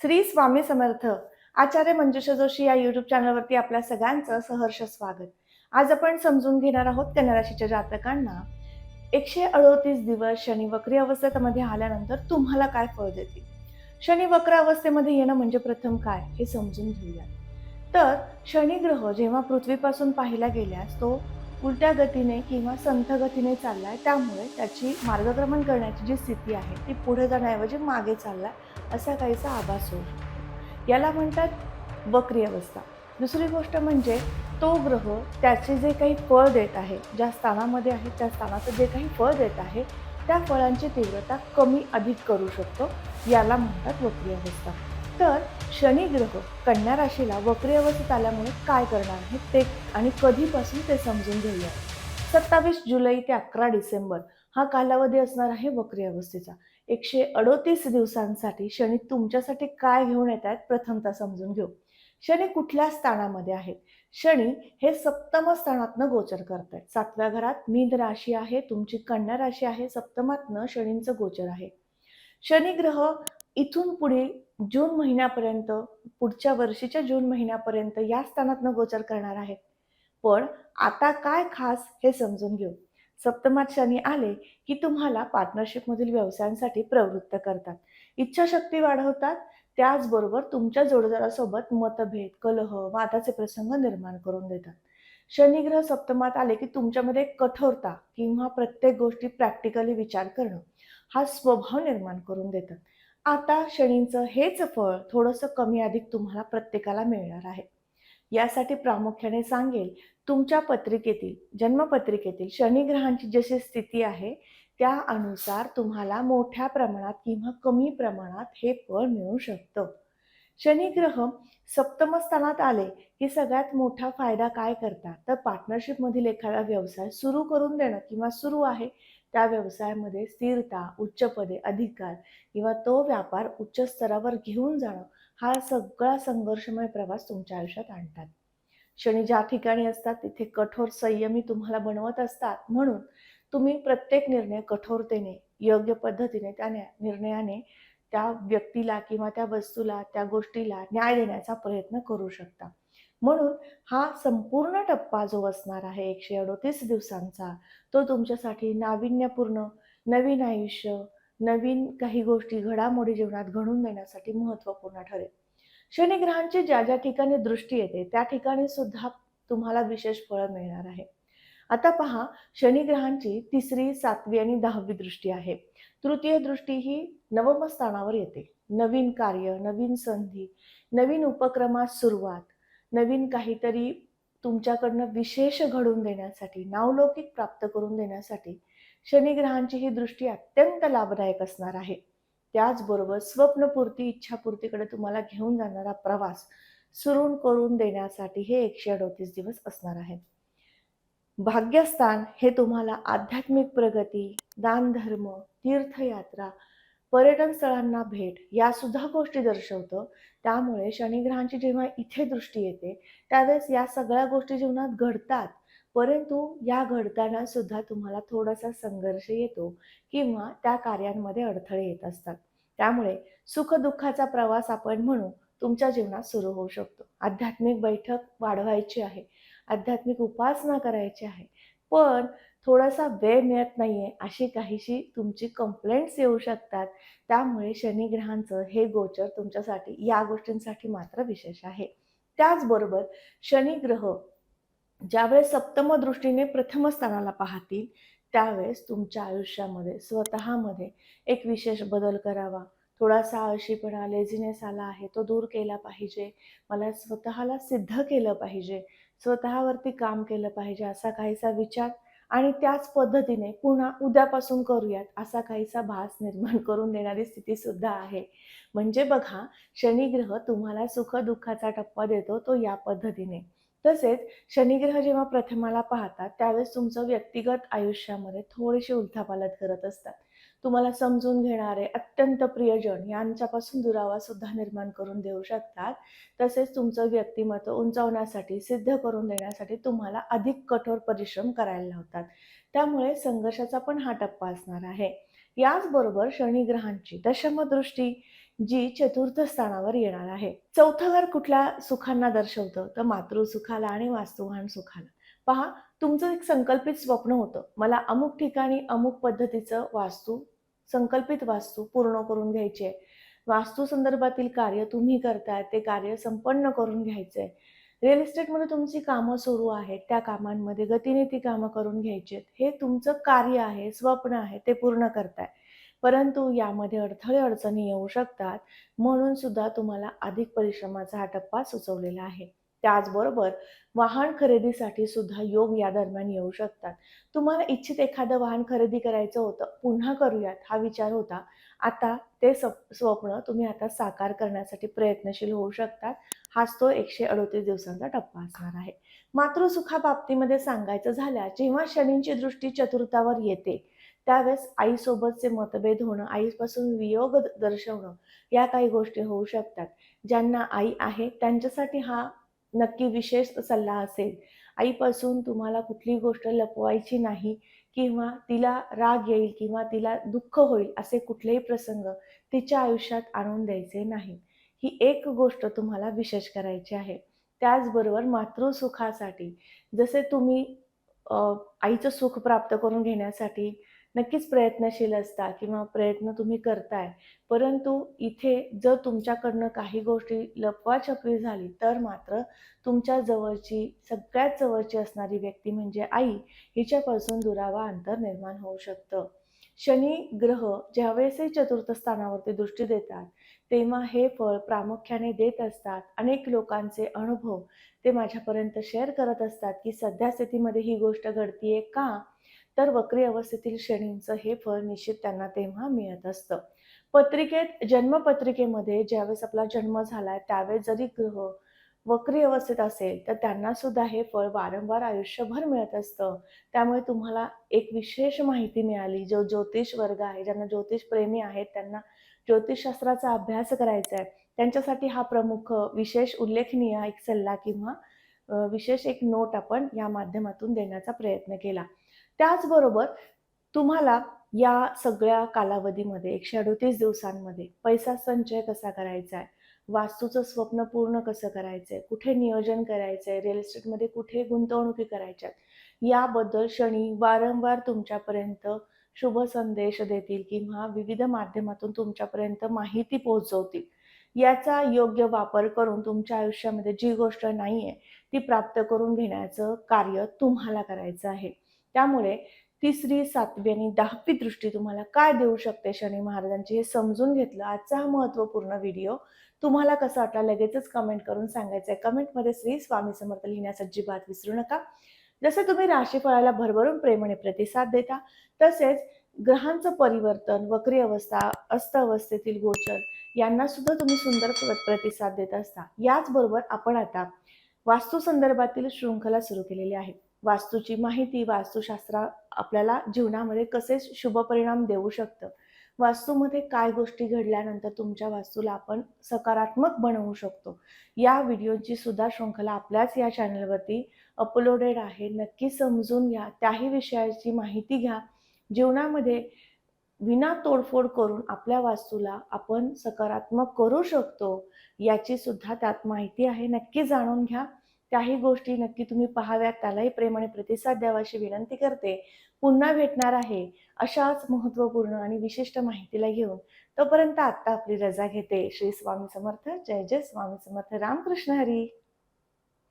श्री स्वामी समर्थ. आचार्य मंजुषा जोशी या यूट्यूब चॅनलवरती आपल्या सगळ्यांचं सहर्ष स्वागत. आज आपण समजून घेणार आहोत कन्या राशीच्या जातकांना 138 दिवस शनी वक्री अवस्थेमध्ये आल्यानंतर तुम्हाला काय फळ देतील. शनी वक्र अवस्थेमध्ये येणं म्हणजे प्रथम काय हे समजून घेऊया. तर शनी ग्रह जेव्हा पृथ्वीपासून पाहिला गेल्यास तो उलट्या गतीने किंवा संथ गतीने चाललाय, त्यामुळे त्याची मार्गक्रमण करण्याची जी स्थिती आहे ती पुढे जाण्याऐवजी मागे चाललाय असा काहीसा आभास होऊ शकतो. याला म्हणतात वक्री अवस्था. दुसरी गोष्ट म्हणजे तो ग्रह त्याचे जे काही फळ देत आहे, ज्या स्थानामध्ये आहे त्या स्थानाचं जे काही फळ देत आहे त्या फळांची तीव्रता कमी अधिक करू शकतो. याला म्हणतात वक्री अवस्था. तर शनी ग्रह कन्या राशीला वक्री अवस्थेत आल्यामुळे काय करणार आहे ते आणि कधीपासून ते समजून घेऊया. 27 जुलै ते 11 डिसेंबर हा कालावधी असणार आहे वक्री अवस्थेचा. 138 दिवसांसाठी शनी तुमच्यासाठी काय घेऊन येत आहेत प्रथमतः समजून घेऊ. शनी कुठल्या स्थानामध्ये आहेत? शनी हे सप्तम स्थानातनं गोचर करतायत. 7व्या घरात मीन राशी आहे, तुमची कन्या राशी आहे, सप्तमातनं शनींचं गोचर आहे. शनी ग्रह इथून पुढे जून महिन्यापर्यंत, पुढच्या वर्षीच्या जून महिन्यापर्यंत या स्थानातनं गोचर करणार आहेत. पण आता काय खास हे समजून घेऊ. सप्तमात शनी आले की तुम्हाला पार्टनरशिपमधील व्यवसायांसाठी प्रवृत्त करतात, इच्छाशक्ती वाढवतात, त्याचबरोबर तुमच्या जोडीदारासोबत मतभेद, कलह, वादाचे प्रसंग निर्माण करून देतात. शनिग्रह सप्तमात आले की तुमच्यामध्ये कठोरता किंवा प्रत्येक गोष्टी प्रॅक्टिकली विचार करणं हा स्वभाव निर्माण करून देतात. आता शनींचं हेच फळ थोडंसं कमी अधिक तुम्हाला प्रत्येकाला मिळणार आहे. यासाठी प्रामुख्याने सांगेल, तुमच्या पत्रिकेतील, जन्मपत्रिकेतील शनी ग्रहांची जशी स्थिती आहे त्या अनुसार तुम्हाला मोठ्या प्रमाणात किंवा कमी प्रमाणात हे फळ मिळू शकतं. शनी ग्रह सप्तम स्थानात आले की सगळ्यात मोठा फायदा काय करतात, तर पार्टनरशिप मधील एखादा व्यवसाय सुरू करून देणं किंवा सुरू आहे त्या व्यवसायामध्ये स्थिरता, उच्च पदे, अधिकार किंवा तो व्यापार उच्च स्तरावर घेऊन जाणं हा सगळा संघर्षमय प्रवास तुमच्या आयुष्यात आणतात. शनी ज्या ठिकाणी असतात तिथे कठोर संयमी तुम्हाला बनवत असतात, म्हणून तुम्ही प्रत्येक निर्णय कठोरतेने, योग्य पद्धतीने त्या निर्णयाने त्या व्यक्तीला किंवा त्या वस्तूला, त्या गोष्टीला न्याय देण्याचा प्रयत्न करू शकता. म्हणून हा संपूर्ण टप्पा जो असणार आहे 138 दिवसांचा, तो तुमच्यासाठी नाविन्यपूर्ण, नवीन आयुष्य, नवीन काही गोष्टी, घडामोडी जीवनात घडून देण्यासाठी महत्त्वपूर्ण ठरेल. शनी ग्रहांची ज्या ज्या ठिकाणी दृष्टी येते त्या ठिकाणी सुद्धा तुम्हाला विशेष फळं मिळणार आहे. आता पहा, शनी ग्रहांची 3री, 7वी आणि 10वी दृष्टी आहे. तृतीय दृष्टी ही नवम स्थानावर येते. नवीन कार्य, नवीन संधी, नवीन उपक्रमास सुरुवात, नवीन काहीतरी तुमच्याकडनं विशेष घडून देण्यासाठी, नावलौकिक प्राप्त करून देण्यासाठी शनी ग्रहांची ही दृष्टी अत्यंत लाभदायक असणार आहे. त्याचबरोबर स्वप्नपूर्ती, इच्छापूर्तीकडे तुम्हाला घेऊन जाणारा प्रवास सुरू करून देण्यासाठी हे 138 दिवस असणार आहेत. भाग्यस्थान हे तुम्हाला आध्यात्मिक प्रगती, दानधर्म, तीर्थयात्रा, पर्यटन स्थळांना भेट या सुद्धा गोष्टी दर्शवतं. त्यामुळे शनिग्रहांची जेव्हा इथे दृष्टी येते त्यावेळेस या सगळ्या गोष्टी जीवनात घडतात, परंतु या घडताना सुद्धा तुम्हाला थोडासा संघर्ष येतो किंवा त्या कार्यांमध्ये अडथळे येत असतात. त्यामुळे सुखदुःखाचा प्रवास आपण म्हणू तुमच्या जीवनात सुरू होऊ शकतो. आध्यात्मिक बैठक वाढवायची आहे, आध्यात्मिक उपासना करायची आहे, पण थोडासा वेळ मिळत नाहीये अशी काहीशी तुमची कंप्लेंट्स येऊ शकतात. त्यामुळे शनिग्रहांचं हे गोचर तुमच्यासाठी या गोष्टींसाठी मात्र विशेष आहे. त्याचबरोबर शनिग्रह ज्यावेळेस सप्तम दृष्टीने प्रथम स्थानाला पाहतील त्यावेळेस तुमच्या आयुष्यामध्ये स्वतःमध्ये एक विशेष बदल करावा. थोडासा आळशीपणा, लेझीनेस आला आहे तो दूर केला पाहिजे. मला स्वतःला सिद्ध केलं पाहिजे, स्वतःवरती काम केलं पाहिजे असा काहीसा विचार आणि त्याच पद्धतीने पुन्हा उद्यापासून करूयात असा काहीसा भास निर्माण करून देणारी स्थिती सुद्धा आहे. म्हणजे बघा, शनिग्रह तुम्हाला सुख दुःखाचा टप्पा देतो तो या पद्धतीने. तसेच शनिग्रह जेव्हा प्रथमाला पाहतात त्यावेळेस तुमचं व्यक्तिगत आयुष्यामध्ये थोडीशी उलथापालट करत असतात. तुम्हाला समजून घेणारे अत्यंत प्रियजन यांच्यापासून दुरावा सुद्धा निर्माण करून देऊ शकतात. तसेच तुमचं व्यक्तिमत्व उंचावण्यासाठी, सिद्ध करून देण्यासाठी तुम्हाला अधिक कठोर परिश्रम करायला लावतात. त्यामुळे संघर्षाचा पण हा टप्पा असणार आहे. याचबरोबर शनिग्रहांची दशमदृष्टी जी चतुर्थ स्थानावर येणार आहे. चौथं घर कुठल्या सुखांना दर्शवतं, तर मातृसुखाला आणि वास्तुवान सुखाला. पहा, तुमचं एक संकल्पित स्वप्न होतं. मला अमुक ठिकाणी अमुक पद्धतीचं संकल्पित वास्तू पूर्ण करून घ्यायची आहे. वास्तू संदर्भातील कार्य तुम्ही करताय, ते कार्य संपन्न करून घ्यायचंय. रिअल इस्टेटमध्ये तुमची कामं सुरू आहेत, त्या कामांमध्ये गतीने ती कामं करून घ्यायची आहेत. हे तुमचं कार्य आहे, स्वप्न आहे, ते पूर्ण करताय. परंतु यामध्ये अडथळे अडचणी येऊ शकतात, म्हणून सुद्धा तुम्हाला अधिक परिश्रमाचा हा टप्पा सुचवलेला आहे. त्याचबरोबर वाहन खरेदीसाठी सुद्धा योग या दरम्यान येऊ शकतात. तुम्हाला इच्छित एखादं वाहन खरेदी करायचं होतं, पुन्हा करूयात हा विचार होता. आता ते स्वप्न तुम्ही आता साकार करण्यासाठी प्रयत्नशील होऊ शकतात. हाच तो 138 दिवसांचा टप्पा असणार आहे. मातृसुखाबाबतीमध्ये सांगायचं झाल्यास, जेव्हा शनींची दृष्टी चतुर्थावर येते, त्यावेळेस आईसोबतचे मतभेद होणं, आईपासून वियोग दर्शवणं, या काही गोष्टी होऊ शकतात. ज्यांना आई आहे त्यांच्यासाठी हा नक्की विशेष सल्ला असेल. आईपासून तुम्हाला कुठलीही गोष्ट लपवायची नाही किंवा तिला राग येईल किंवा तिला दुःख होईल असे कुठलेही प्रसंग तिच्या आयुष्यात आणून द्यायचे नाही. ही एक गोष्ट तुम्हाला विशेष करायची आहे. त्याचबरोबर मातृसुखासाठी जसे तुम्ही अ, आईचं सुख प्राप्त करून घेण्यासाठी नक्कीच प्रयत्नशील असता किंवा प्रयत्न तुम्ही करताय. परंतु इथे जर तुमच्याकडनं काही गोष्टी लपवाछपवी झाली, तर मात्र तुमच्या जवळची, सगळ्यात जवळची असणारी व्यक्ती म्हणजे आई, हिच्यापासून दुरावा अंतर निर्माण होऊ शकतं. शनी ग्रह ज्यावेळेसही चतुर्थ स्थानावरती दृष्टी देतात, तेव्हा हे फळ प्रामुख्याने देत असतात. अनेक लोकांचे अनुभव ते माझ्यापर्यंत शेअर करत असतात, की सध्या स्थितीमध्ये ही गोष्ट घडतीये का? तर वक्री अवस्थेतील शनींचं हे फळ निश्चित त्यांना तेव्हा मिळत असतं. जन्मपत्रिकेमध्ये ज्यावेळेस आपला जन्म झालाय, त्यावेळेस जरी ग्रह वक्री अवस्थेत असेल, तर त्यांना सुद्धा हे फळ वारंवार आयुष्यभर मिळत असतं. त्यामुळे तुम्हाला एक विशेष माहिती मिळाली. जो ज्योतिष वर्ग आहे, ज्यांना ज्योतिष प्रेमी आहेत, त्यांना ज्योतिषशास्त्राचा अभ्यास करायचा आहे, त्यांच्यासाठी हा प्रमुख विशेष उल्लेखनीय एक सल्ला किंवा विशेष एक नोट आपण या माध्यमातून देण्याचा प्रयत्न केला. त्याचबरोबर तुम्हाला या सगळ्या कालावधीमध्ये 138 दिवसांमध्ये पैसा संचय कसा करायचा आहे, वास्तूचं स्वप्न पूर्ण कसं करायचंय, कुठे नियोजन करायचंय, रिअल इस्टेटमध्ये कुठे गुंतवणुकी करायच्यात, याबद्दल शनी वारंवार तुमच्यापर्यंत शुभ संदेश देतील किंवा विविध माध्यमातून तुमच्यापर्यंत माहिती पोहोचवतील. याचा योग्य वापर करून तुमच्या आयुष्यामध्ये जी गोष्ट नाहीये, ती प्राप्त करून घेण्याचं कार्य तुम्हाला करायचं आहे. त्यामुळे तिसरी, 7वी आणि 10वी दृष्टी तुम्हाला काय देऊ शकते शनी महाराजांची, हे समजून घेतलं. आजचा हा महत्त्वपूर्ण व्हिडिओ तुम्हाला कसा वाटला लगेचच कमेंट करून सांगायचं आहे. कमेंटमध्ये श्री स्वामी समर्थ लिहिण्यास अजिबात विसरू नका. जसे तुम्ही राशीफळाला भरभरून प्रेमाने प्रतिसाद देता, तसेच ग्रहांचं परिवर्तन, वक्री अवस्था, अस्त अवस्थेतील गोचर यांना सुद्धा तुम्ही सुंदर प्रतिसाद देत असता. याचबरोबर आपण आता वास्तू संदर्भातील शृंखला सुरू केलेली आहे. वास्तूची माहिती, वास्तुशास्त्र आपल्याला जीवनामध्ये कसे शुभ परिणाम देऊ शकतं, वास्तूमध्ये काय गोष्टी घडल्यानंतर तुमच्या वास्तूला आपण सकारात्मक बनवू शकतो, या व्हिडिओची सुद्धा शृंखला आपल्याच या चॅनलवरती अपलोडेड आहे. नक्की समजून घ्या, त्याही विषयाची माहिती घ्या. जीवनामध्ये विना तोडफोड करून आपल्या वास्तूला आपण सकारात्मक करू शकतो, याची सुद्धा त्यात माहिती आहे. नक्की जाणून घ्या. त्याही गोष्टी नक्की तुम्ही पाहाव्यात, त्यालाही प्रेमाने प्रतिसाद द्यावा अशी विनंती करते. पुन्हा भेटणार आहे अशाच महत्त्वपूर्ण आणि विशिष्ट माहितीला घेऊन. तोपर्यंत आता आपली रजा घेते. श्री स्वामी समर्थ. जय जय स्वामी समर्थ. रामकृष्ण हरी.